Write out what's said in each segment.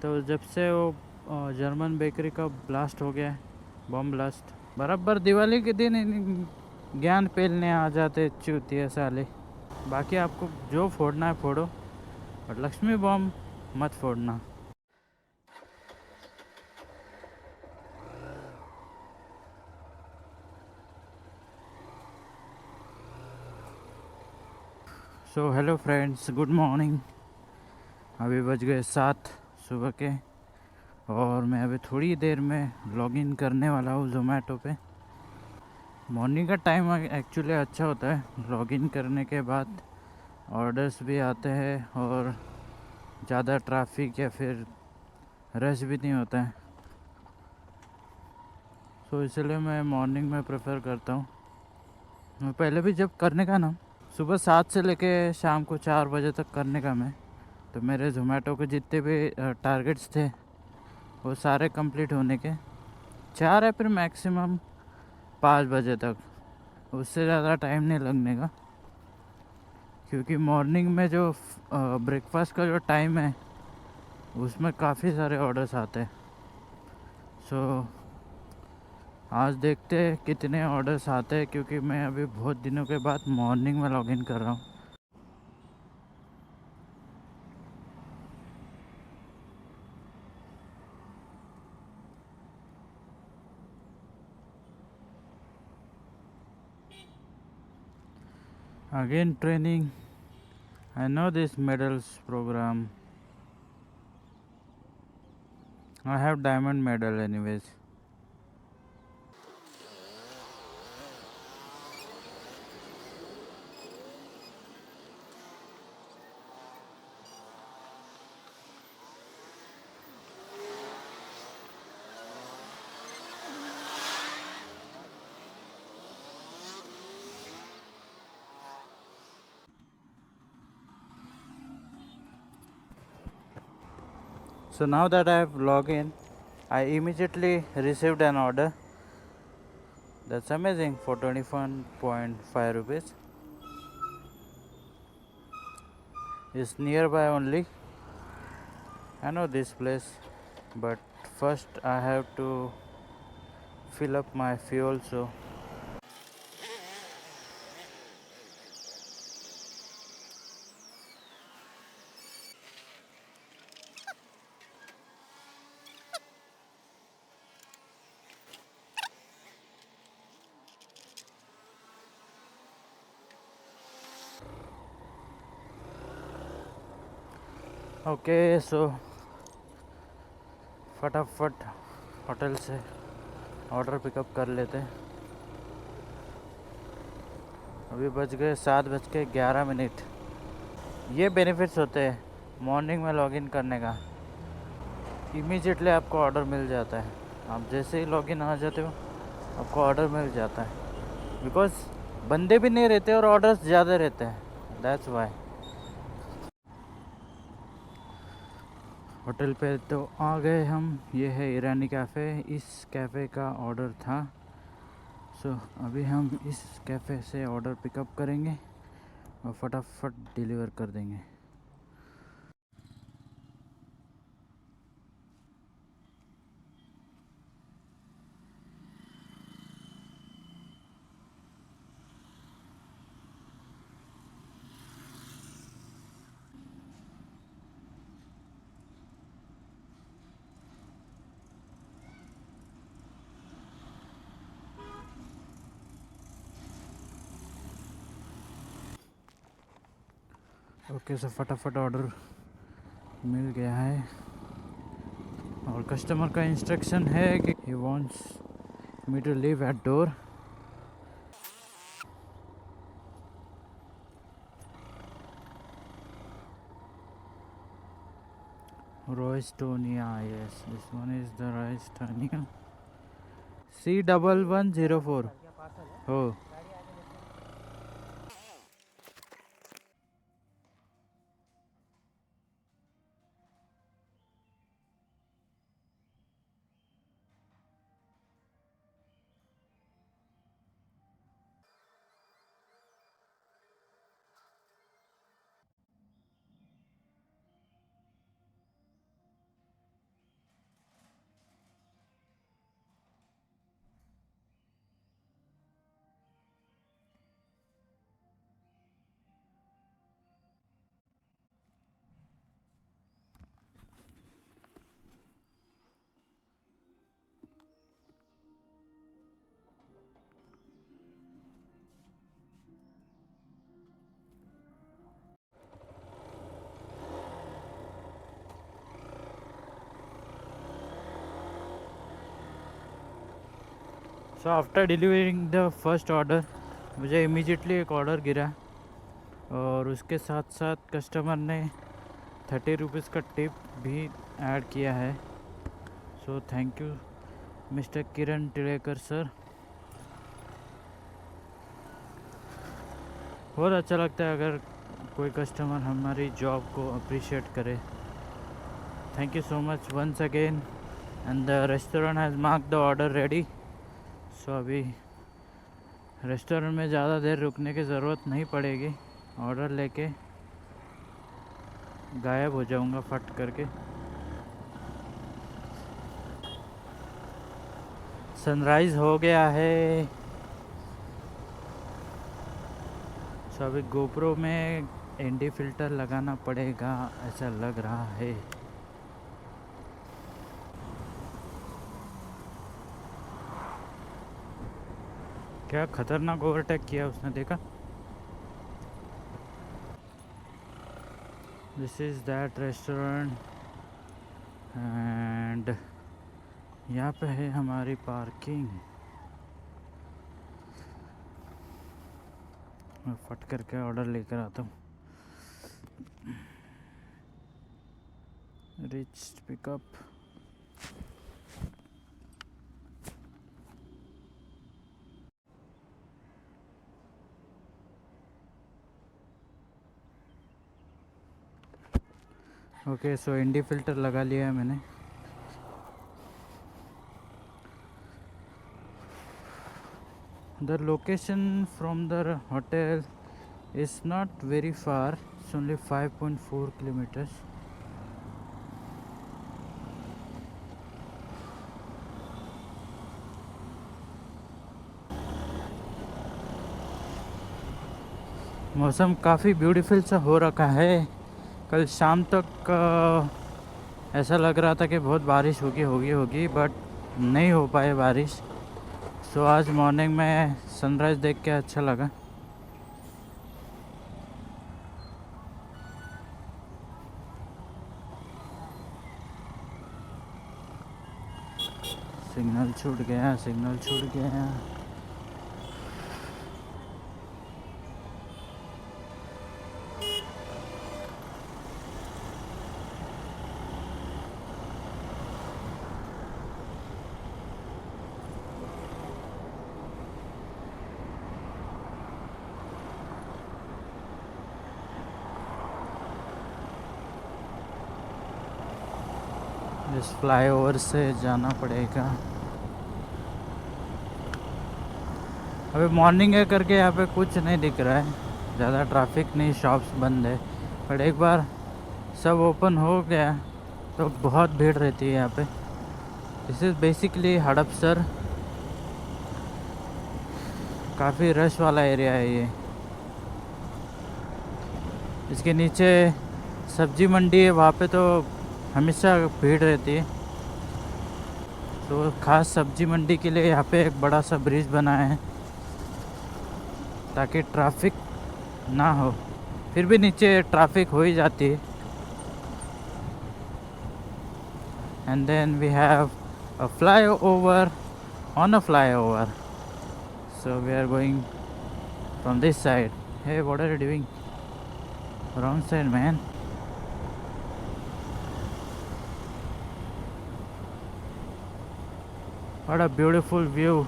तो जब से वो जर्मन बेकरी का ब्लास्ट हो गया है, बम ब्लास्ट, बराबर दिवाली के दिन ज्ञान पेलने आ जाते चूतिया साले। बाकी आपको जो फोड़ना है फोड़ो, और लक्ष्मी बम मत फोड़ना। So hello friends, good morning. अभी बज गए 7 सुबह के, और मैं अभी थोड़ी देर में लॉगिन करने वाला हूँ ज़ोमैटो पे। मॉर्निंग का टाइम एक्चुअली अच्छा होता है, लॉगिन करने के बाद ऑर्डर्स भी आते हैं और ज़्यादा ट्रैफिक या फिर रश भी नहीं होता है। सो इसलिए मैं मॉर्निंग में प्रेफर करता हूँ। मैं पहले भी जब करने का ना, सुबह 7 से लेके शाम को 4 बजे तक करने का मैं, तो मेरे ज़ोमैटो के जितने भी टारगेट्स थे वो सारे कंप्लीट होने के 4 या फिर मैक्सिमम 5 बजे तक, उससे ज़्यादा टाइम नहीं लगने का। क्योंकि मॉर्निंग में जो ब्रेकफास्ट का जो टाइम है उसमें काफ़ी सारे ऑर्डर्स आते हैं। सो आज देखते हैं कितने ऑर्डर्स आते हैं, क्योंकि मैं अभी बहुत दिनों के बाद मॉर्निंग में लॉगिन कर रहा हूँ। Again training. I know this medals program. I have diamond medal anyways. So now that I have logged in, I immediately received an order. That's amazing for 21.5 rupees. It's nearby only. I know this place, but first I have to fill up my fuel. So okay, so फटाफट hotel से order pickup कर लेते हैं। अभी बज गए 7:11। ये benefits होते हैं मॉर्निंग में लॉगिन करने का। इमीडिएटली आपको ऑर्डर मिल जाता है। आप जैसे ही लॉगिन आ जाते हो आपको ऑर्डर मिल जाता है, बिकॉज बंदे भी नहीं रहते और ऑर्डर्स ज़्यादा रहते हैं, दैट्स वाई। होटल पे तो आ गए हम। ये है ईरानी कैफ़े, इस कैफ़े का ऑर्डर था। सो अभी हम इस कैफ़े से ऑर्डर पिकअप करेंगे और फटाफट डिलीवर कर देंगे। ओके, सो फटाफट ऑर्डर मिल गया है और कस्टमर का इंस्ट्रक्शन है कि he wants me to leave at door. रोइस्टोनिया, yes, this one is the रोइस्टोनिया C1104। हो, so after delivering the first order मुझे इमीडिएटली एक ऑर्डर गिरा और उसके साथ साथ कस्टमर ने 30 रुपीज़ का टिप भी ऐड किया है। So thank you mister Kiran Tilekar sir. बहुत अच्छा लगता है अगर कोई कस्टमर हमारी जॉब को अप्रिशिएट करे। Thank you so much once again and the restaurant has mark the order ready. So अभी रेस्टोरेंट में ज़्यादा देर रुकने की ज़रूरत नहीं पड़ेगी, ऑर्डर लेके गायब हो जाऊंगा फट करके। सनराइज़ हो गया है। सो अभी गोप्रो में एनडी फिल्टर लगाना पड़ेगा ऐसा लग रहा है। क्या खतरनाक ओवरटेक किया उसने, देखा? This is that restaurant and यहाँ पे है हमारी पार्किंग। मैं फट करके ऑर्डर लेकर आता हूँ। Reach pickup. Okay so ND filter लगा लिया है मैंने। The location from the hotel is not very far, it's only 5.4 kilometers. मौसम काफ़ी ब्यूटीफुल सा हो रखा है। कल शाम तक ऐसा लग रहा था कि बहुत बारिश होगी बट नहीं हो पाए बारिश। सो आज मॉर्निंग में सनराइज़ देख के अच्छा लगा। सिग्नल छूट गया। इस फ्लाईओवर से जाना पड़ेगा। अभी मॉर्निंग है करके यहाँ पे कुछ नहीं दिख रहा है, ज़्यादा ट्रैफिक नहीं, शॉप्स बंद है। पर एक बार सब ओपन हो गया तो बहुत भीड़ रहती है यहाँ पे। दिस इज़ बेसिकली हड़पसर, काफ़ी रश वाला एरिया है ये। इसके नीचे सब्जी मंडी है, वहाँ पे तो हमेशा भीड़ रहती है। तो ख़ास सब्जी मंडी के लिए यहाँ पे एक बड़ा सा ब्रिज बनाया है ताकि ट्रैफिक ना हो। फिर भी नीचे ट्रैफिक हो ही जाती है। And then we have a flyover on a flyover, so we are going from this side. Hey, what are you doing? Wrong side, man. What a beautiful view.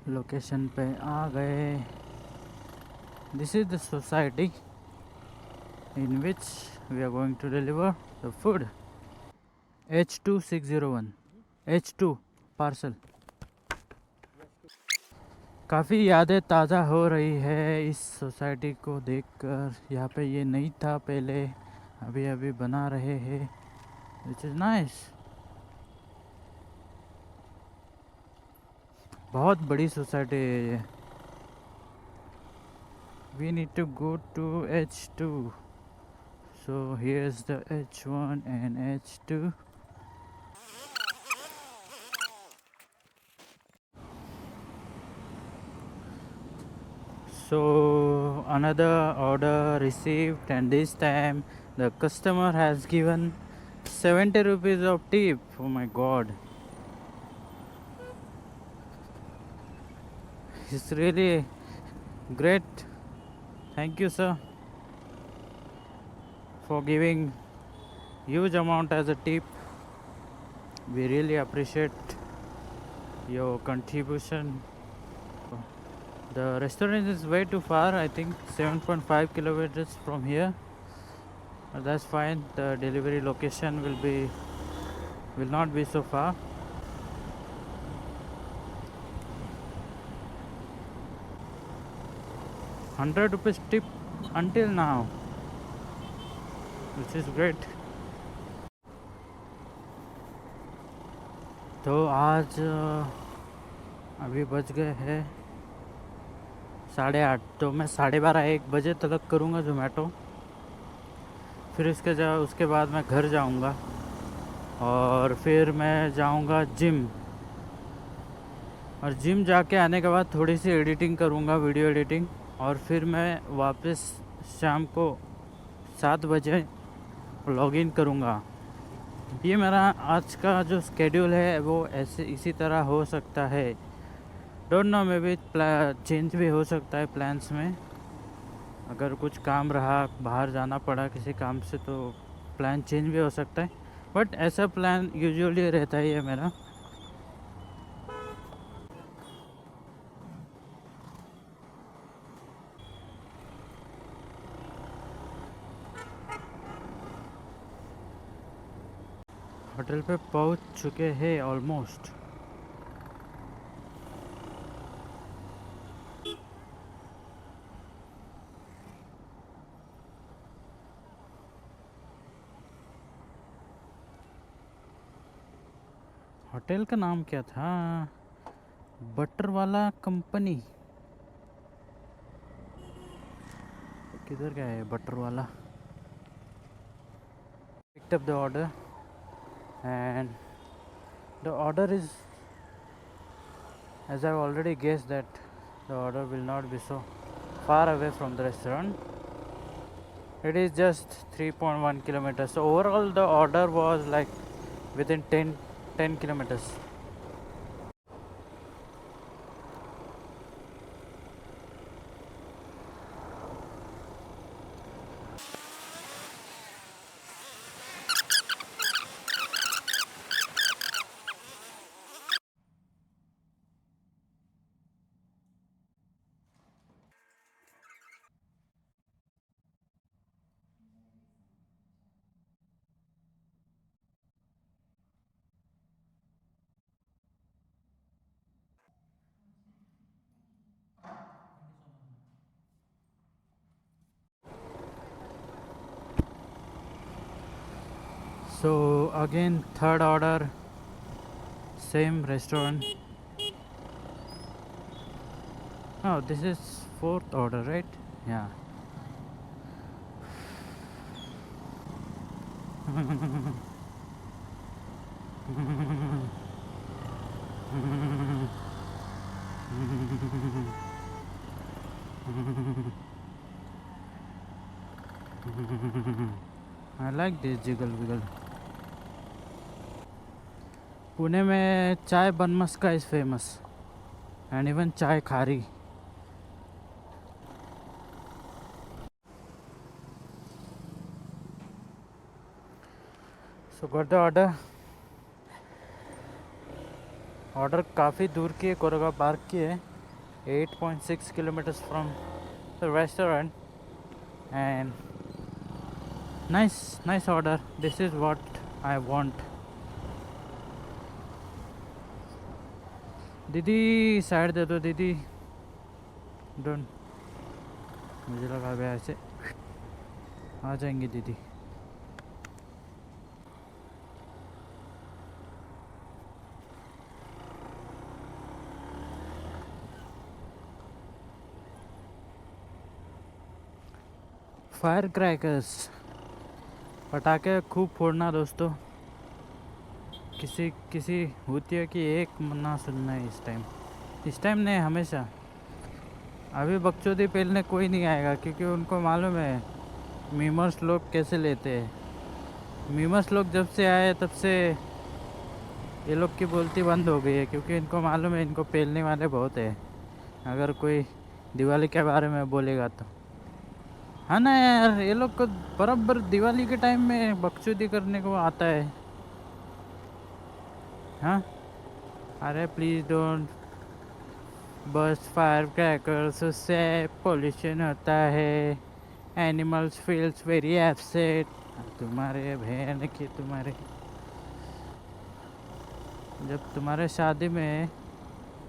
Location पे आ गए। This is the society in which we are going to deliver the food. H2601 H2 parcel. काफ़ी यादें ताज़ा हो रही है इस society को देखकर। यहाँ पे ये नहीं था पहले, अभी अभी बना रहे हैं, विच इज़ नाइस। बहुत बड़ी सोसाइटी है ये। We need to go to H2, So here's the H1 and H2. So another order received, and this time the customer has given 70 rupees of tip. Oh my god, it's really great. Thank you, sir, for giving huge amount as a tip. We really appreciate your contribution. The restaurant is way too far, I think 7.5 kilometers from here. That's fine. The delivery location will not be so far. ₹100 tip until now, which is great. तो आज अभी बज गए हैं 8:30, तो मैं 12:30-1 बजे तक करूँगा ज़ोमैटो। फिर उसके बाद मैं घर जाऊँगा और फिर मैं जाऊँगा जिम, और जिम जाके आने के बाद थोड़ी सी एडिटिंग करूँगा, वीडियो एडिटिंग, और फिर मैं वापस शाम को 7 बजे लॉगिन करूँगा। ये मेरा आज का जो स्केड्यूल है वो ऐसे इसी तरह हो सकता है। Don't know, may be change भी हो सकता है प्लान्स में। अगर कुछ काम रहा, बाहर जाना पड़ा किसी काम से, तो प्लान चेंज भी हो सकता है, बट ऐसा प्लान यूजुअली रहता ही है मेरा। होटल पे पहुंच चुके हैं ऑलमोस्ट। होटल का नाम क्या था? बटर वाला कंपनी। किधर गया है बटर वाला? Picked up the order and the order is, as I've already guessed, that the order will not be so far away from the restaurant. It is just 3.1 kilometers, so overall the order was like within 10 kilometers. So again, third order, same restaurant. Oh, this is fourth order, right? Yeah. I like this jiggle wiggle. Pune में चाय bun maska is famous, and even चाय खारी. So got the order. Order काफ़ी दूर की है, Koregaon park की है, 8.6 kilometers from the restaurant, and nice order. This is what I want. दीदी साइड दे दो दीदी, डोंट, मुझे लगा भी ऐसे आ जाएंगी दीदी। फायर क्रैकर्स पटाखे खूब फोड़ना दोस्तों। किसी किसी होती है कि एक ना सुनना है इस टाइम नहीं, हमेशा। अभी बकचोदी पेलने कोई नहीं आएगा, क्योंकि उनको मालूम है मीमर्स लोग कैसे लेते हैं। मीमर्स लोग जब से आए तब से ये लोग की बोलती बंद हो गई है, क्योंकि इनको मालूम है इनको पेलने वाले बहुत है। अगर कोई दिवाली के बारे में बोलेगा तो, हाँ ना यार, ये लोग को बराबर दिवाली के टाइम में बकचोदी करने को आता है। हाँ, अरे please don't bust firecrackers, उससे पोल्यूशन होता है, एनिमल्स फील्स वेरी अपसेट। तुम्हारे बहन की तुम्हारे, जब तुम्हारे शादी में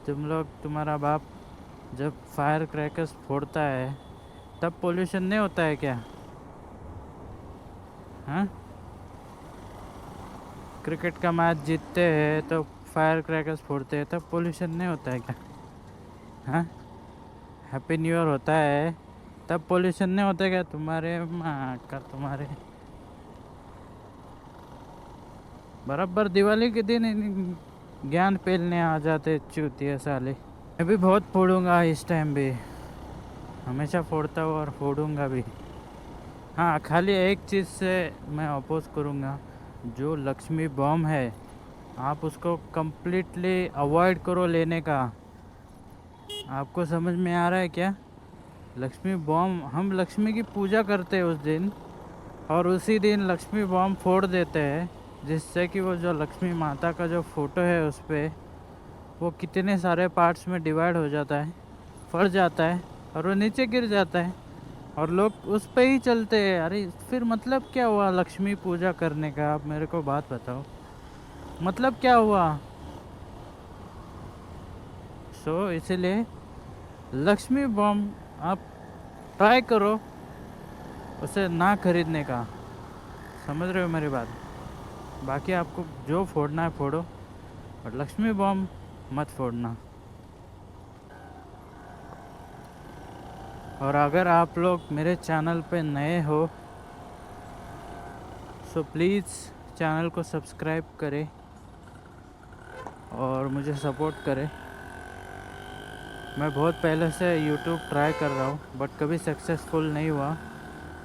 तुम लोग, तुम्हारा बाप जब फायर क्रैकर्स फोड़ता है तब पोल्यूशन नहीं होता है क्या? हाँ, क्रिकेट का मैच जीतते हैं तो फायर क्रैकर्स फोड़ते हैं, तब पोल्यूशन नहीं होता है क्या? हाँ, हैप्पी न्यू ईयर होता है तब पोल्यूशन नहीं होता है क्या? तुम्हारे माँ का तुम्हारे, बराबर दिवाली के दिन ज्ञान पेलने आ जाते चूतिया साले। मैं भी बहुत फोड़ूंगा इस टाइम भी, हमेशा फोड़ता हूँ और फोड़ूंगा भी। हाँ, खाली एक चीज़ से मैं अपोज करूँगा, जो लक्ष्मी बॉम्ब है आप उसको कम्प्लीटली अवॉइड करो लेने का। आपको समझ में आ रहा है क्या? लक्ष्मी बॉम्ब, हम लक्ष्मी की पूजा करते हैं उस दिन, और उसी दिन लक्ष्मी बॉम्ब फोड़ देते हैं, जिससे कि वो जो लक्ष्मी माता का जो फ़ोटो है उस पर, वो कितने सारे पार्ट्स में डिवाइड हो जाता है, फट जाता है और वो नीचे गिर जाता है, और लोग उस पे ही चलते हैं। अरे फिर मतलब क्या हुआ लक्ष्मी पूजा करने का? आप मेरे को बात बताओ, मतलब क्या हुआ? इसीलिए लक्ष्मी बॉम्ब आप ट्राई करो उसे ना खरीदने का। समझ रहे हो मेरी बात? बाकी आपको जो फोड़ना है फोड़ो, और लक्ष्मी बॉम्ब मत फोड़ना। और अगर आप लोग मेरे चैनल पे नए हो सो प्लीज़ चैनल को सब्सक्राइब करें और मुझे सपोर्ट करें। मैं बहुत पहले से यूट्यूब ट्राई कर रहा हूँ, बट कभी सक्सेसफुल नहीं हुआ।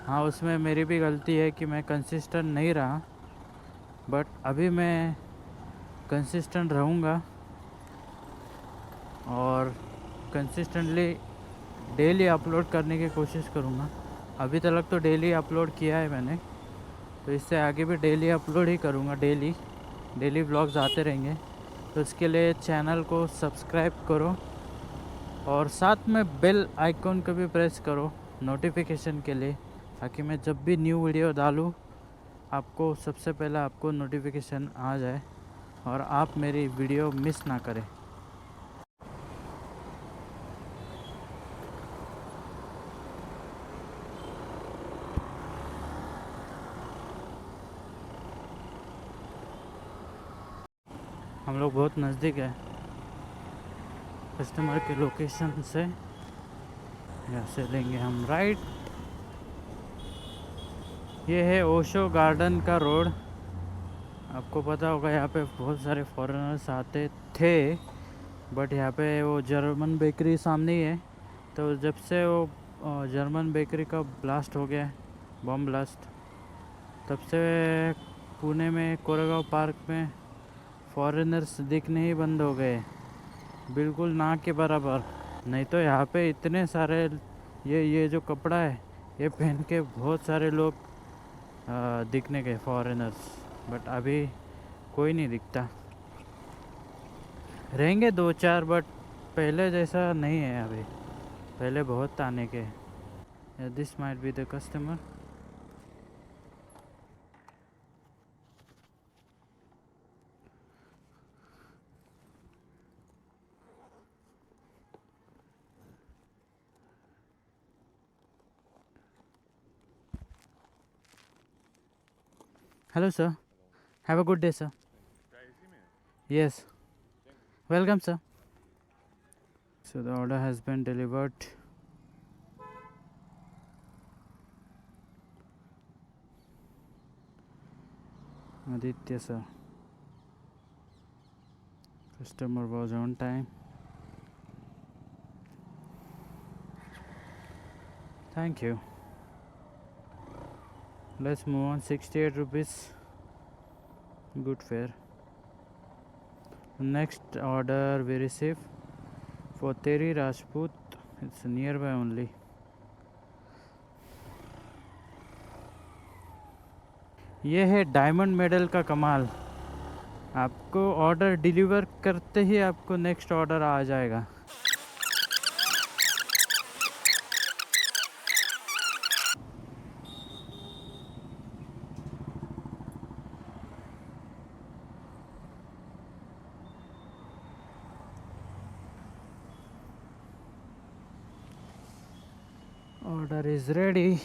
हाँ, उसमें मेरी भी गलती है कि मैं कंसिस्टेंट नहीं रहा, बट अभी मैं कंसिस्टेंट रहूँगा और कंसिस्टेंटली डेली अपलोड करने की कोशिश करूँगा। अभी तक तो डेली अपलोड किया है मैंने, तो इससे आगे भी डेली अपलोड ही करूँगा। डेली व्लॉग्स आते रहेंगे, तो इसके लिए चैनल को सब्सक्राइब करो और साथ में बेल आइकॉन को भी प्रेस करो नोटिफिकेशन के लिए, ताकि मैं जब भी न्यू वीडियो डालूँ आपको सबसे पहले आपको नोटिफिकेशन आ जाए और आप मेरी वीडियो मिस ना करें। हम लोग बहुत नज़दीक है कस्टमर के लोकेशन से, यहाँ से लेंगे हम राइट। ये है ओशो गार्डन का रोड। आपको पता होगा यहाँ पे बहुत सारे फॉरेनर्स आते थे, बट यहाँ पे वो जर्मन बेकरी सामने ही है। तो जब से वो जर्मन बेकरी का ब्लास्ट हो गया, बम ब्लास्ट, तब से पुणे में कोरेगांव पार्क में फॉरेनर्स दिखने ही बंद हो गए, बिल्कुल ना के बराबर। नहीं तो यहाँ पे इतने सारे ये जो कपड़ा है ये पहन के बहुत सारे लोग दिखने गए फॉरेनर्स, बट अभी कोई नहीं दिखता। रहेंगे दो चार, बट पहले जैसा नहीं है अभी, पहले बहुत आने के। This might be the customer. Hello sir, have a good day sir. Yes, welcome sir. So the order has been delivered. Aditya sir. Customer was on time. Thank you. Let's move on. 68 rupees. Good fare. Next order we receive for Teri Rajput. It's nearby only. ये है diamond medal का कमाल. आपको order deliver करते ही आपको next order आ जाएगा. Order is ready,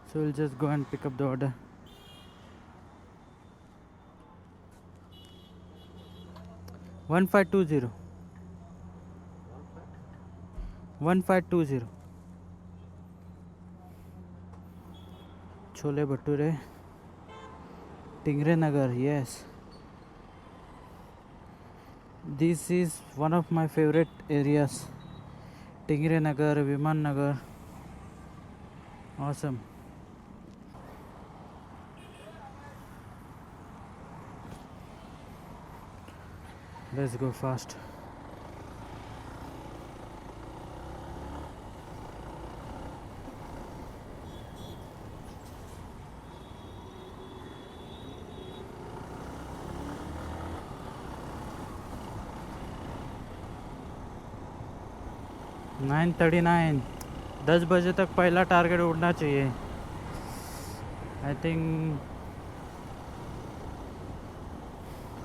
so we'll just go and pick up the order. One 1520 chole bhature Tingre Nagar. Yes, this is one of my favorite areas. Tingre नगर, विमान नगर. Awesome. Let's go fast. Nine 39. 10 बजे तक पहला target उड़ना चाहिए. I think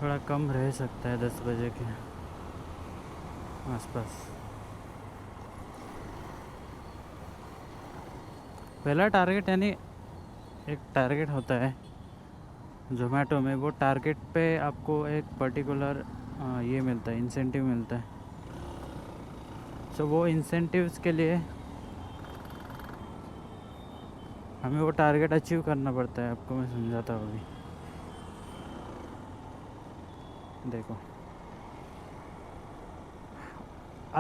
थोड़ा कम रह सकता है 10 बजे के आसपास. पहला टारगेट यानी एक टारगेट होता है जोमेटो में. वो टारगेट पे आपको एक पर्टिकुलर ये मिलता है, इंसेंटिव मिलता है. सो वो इंसेंटिव्स के लिए हमें वो टारगेट अचीव करना पड़ता है. आपको मैं समझाता हूँ अभी. देखो,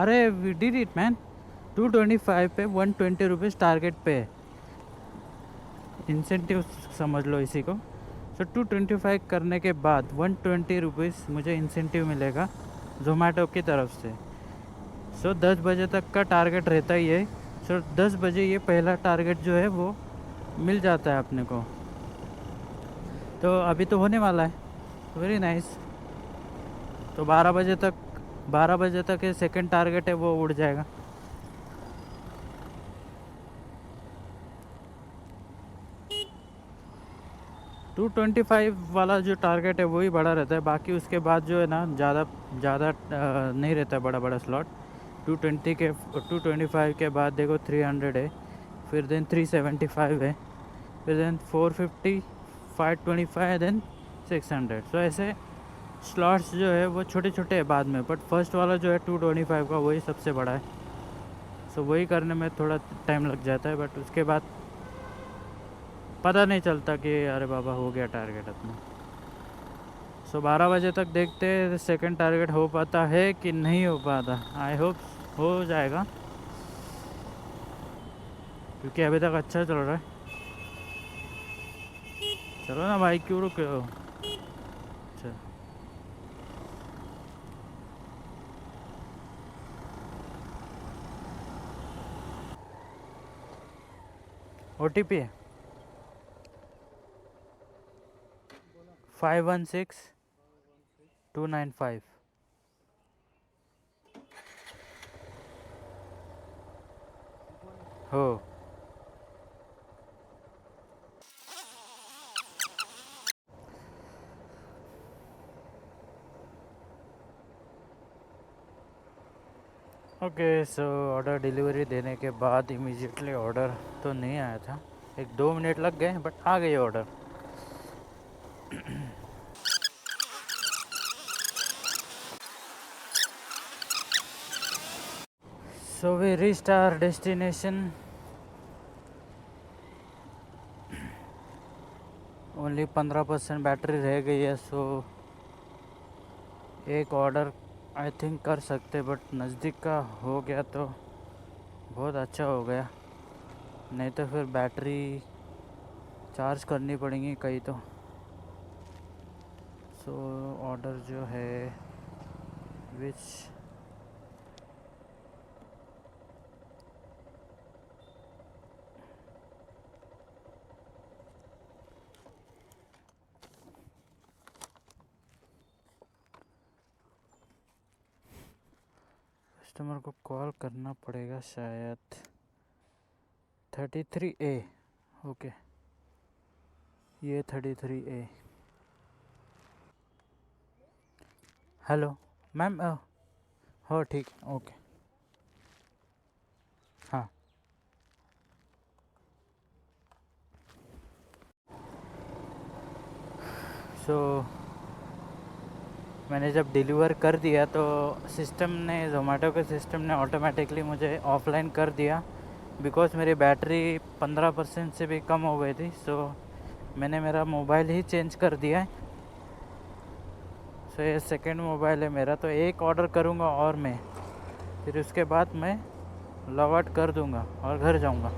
अरे वी डिड इट मैन. 225 पे 120 रुपीज़ टारगेट पे है. इंसेंटिव समझ लो इसी को. सो 225 करने के बाद 120 रुपीज़ मुझे इंसेंटिव मिलेगा जोमेटो की तरफ से. सो 10 बजे तक का टारगेट रहता ही है. सो 10 बजे ये पहला टारगेट जो है वो मिल जाता है अपने को. तो अभी तो होने वाला है. Very nice. तो 12 बजे तक ये सेकंड टारगेट है वो उड़ जाएगा. $225 वाला जो टारगेट है वही बड़ा रहता है. बाकी उसके बाद जो है ना ज़्यादा नहीं रहता है बड़ा स्लॉट. 225 के बाद देखो 300 है, फिर देन 375 है, फिर देन 450, 525, देन 600. सो ऐसे स्लॉट्स जो है वो छोटे छोटे है बाद में. बट फर्स्ट वाला जो है 225 का वही सबसे बड़ा है. सो वही करने में थोड़ा टाइम लग जाता है. बट उसके बाद पता नहीं चलता कि अरे बाबा हो गया टारगेट अपना. सो 12 बजे तक देखते हैं सेकंड टारगेट हो पाता है कि नहीं हो पाता. आई होप हो जाएगा क्योंकि अभी तक अच्छा चल रहा है. चलो ना भाई, क्यों रुके हो. अच्छा, OTP है 516295. हो ओके. सो ऑर्डर डिलीवरी देने के बाद इमीडिएटली ऑर्डर तो नहीं आया था. 1-2 मिनट लग गए बट आ गए order. So we reached our destination. Only 15% battery रह गई है। सो एक ऑर्डर आई थिंक कर सकते, बट नज़दीक का हो गया तो बहुत अच्छा हो गया, नहीं तो फिर बैटरी चार्ज करनी पड़ेंगी कहीं तो। सो ऑर्डर जो है विच कस्टमर को कॉल करना पड़ेगा शायद। 33A, ओके, ये 33A। हेलो मैम, हो ठीक, ओके, हाँ। सो मैंने जब डिलीवर कर दिया तो सिस्टम ने, ज़ोमेटो के सिस्टम ने ऑटोमेटिकली मुझे ऑफलाइन कर दिया, बिकॉज़ मेरी बैटरी 15% से भी कम हो गई थी। सो मैंने मेरा मोबाइल ही चेंज कर दिया है। सो ये सेकंड मोबाइल है मेरा, तो एक ऑर्डर करूँगा और मैं फिर उसके बाद मैं लॉग आउट कर दूँगा और घर जाऊँगा।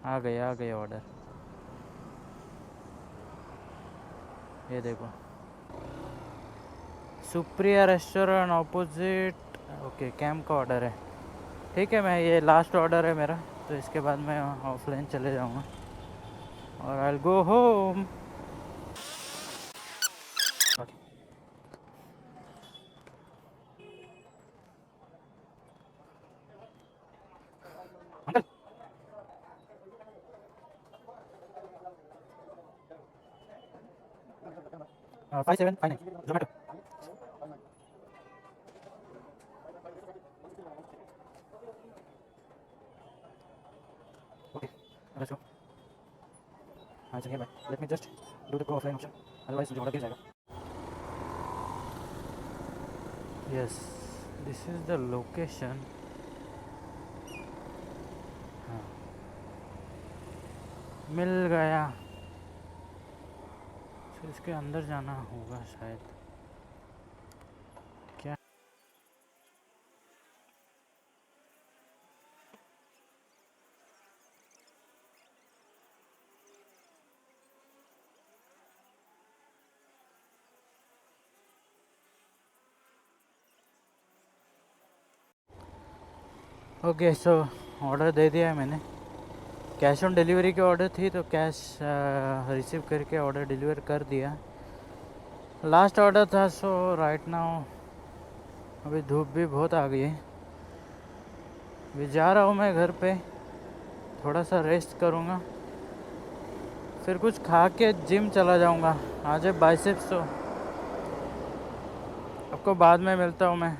आ गए ऑर्डर, ये देखो, Supriya restaurant opposite, okay, camp का ऑर्डर है। ठीक है, मैं ये लास्ट ऑर्डर है मेरा, तो इसके बाद मैं ऑफलाइन चले जाऊँगा और I will go home. 5759 Zomato। Okay, let's go। हाँ चलिए भाई, let me just do the go offline option, otherwise मुझे ऑर्डर गिर जाएगा। Yes, this is the location. हाँ, मिल गया। तो इसके अंदर जाना होगा शायद, क्या? ओके, सो ऑर्डर दे दिया है मैंने। कैश ऑन डिलीवरी की ऑर्डर थी, तो कैश रिसीव करके ऑर्डर डिलीवर कर दिया। लास्ट ऑर्डर था। सो राइट नाउ अभी धूप भी बहुत आ गई है, अभी जा रहा हूँ मैं घर पे, थोड़ा सा रेस्ट करूँगा, फिर कुछ खा के जिम चला जाऊँगा। आज है बाइसेप्स, तो आपको बाद में मिलता हूँ मैं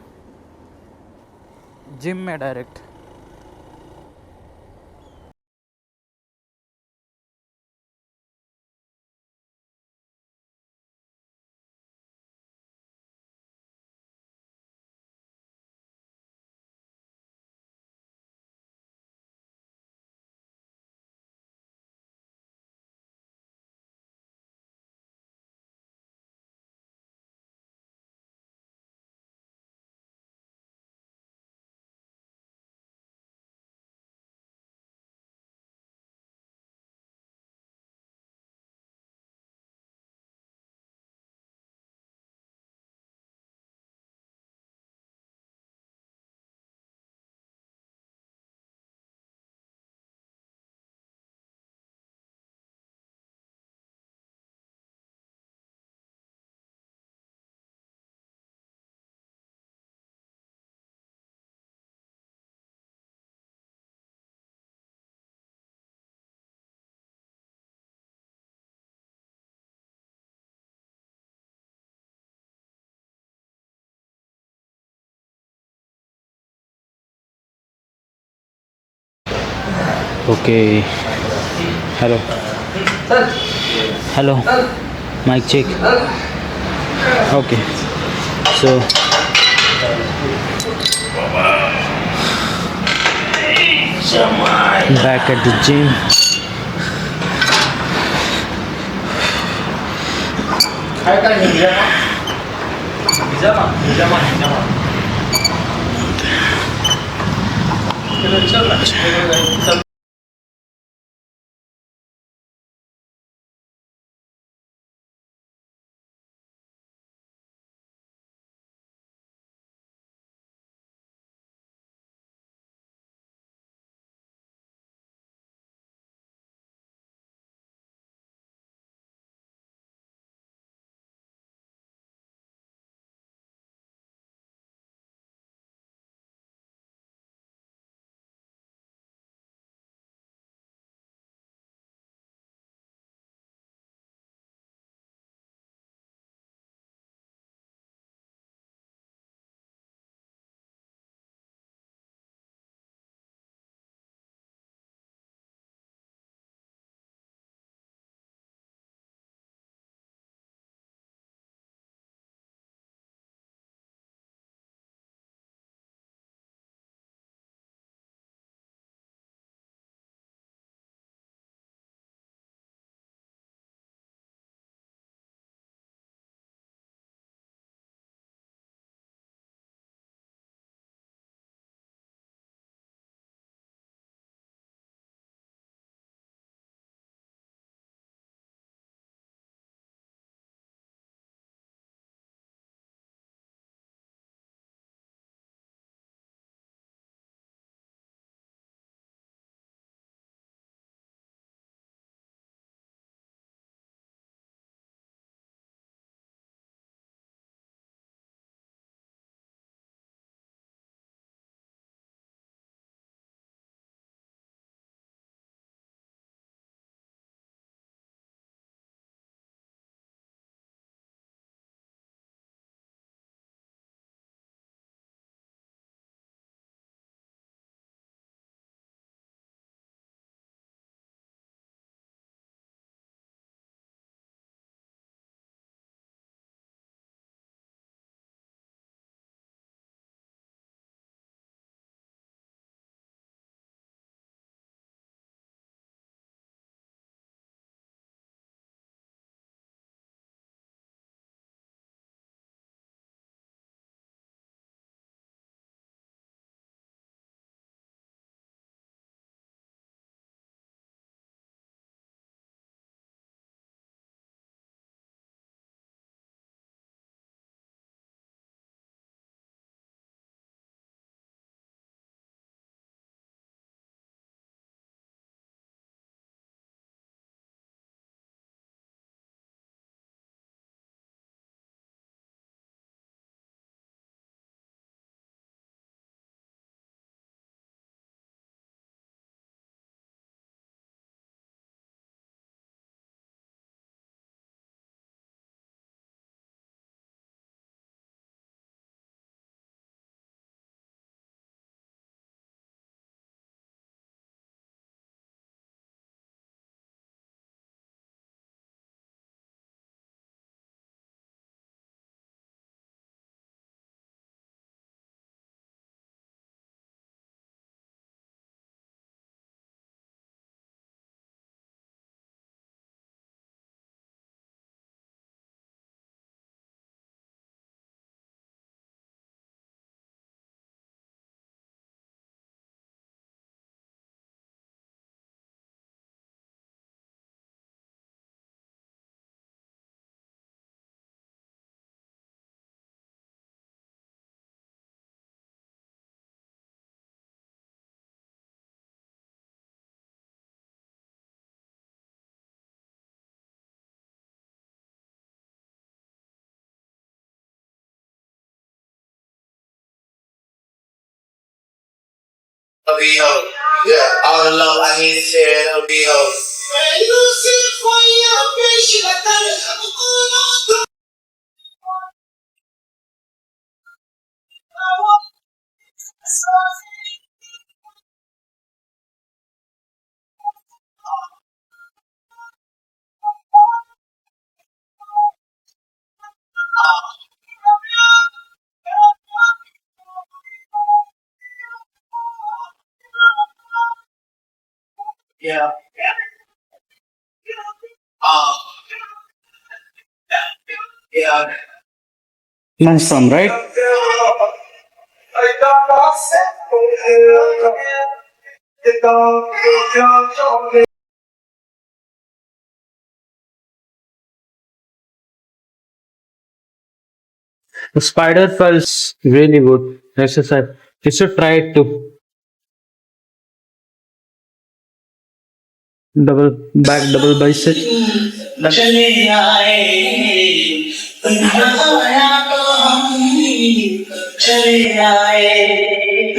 जिम में direct. Okay, hello hello, mic check, okay. So Back at the gym. Ho. Yeah, all the love I need to share it'll be ho. Yeah. Um, yeah. Nice song, right? The spider feels really good exercise. You should try it too. Double bicep. चले आए बनाया तो हम चले आए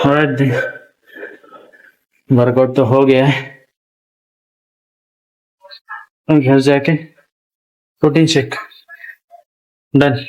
Alright, workout तो हो गया है. अब घर जाके प्रोटीन शेक डन.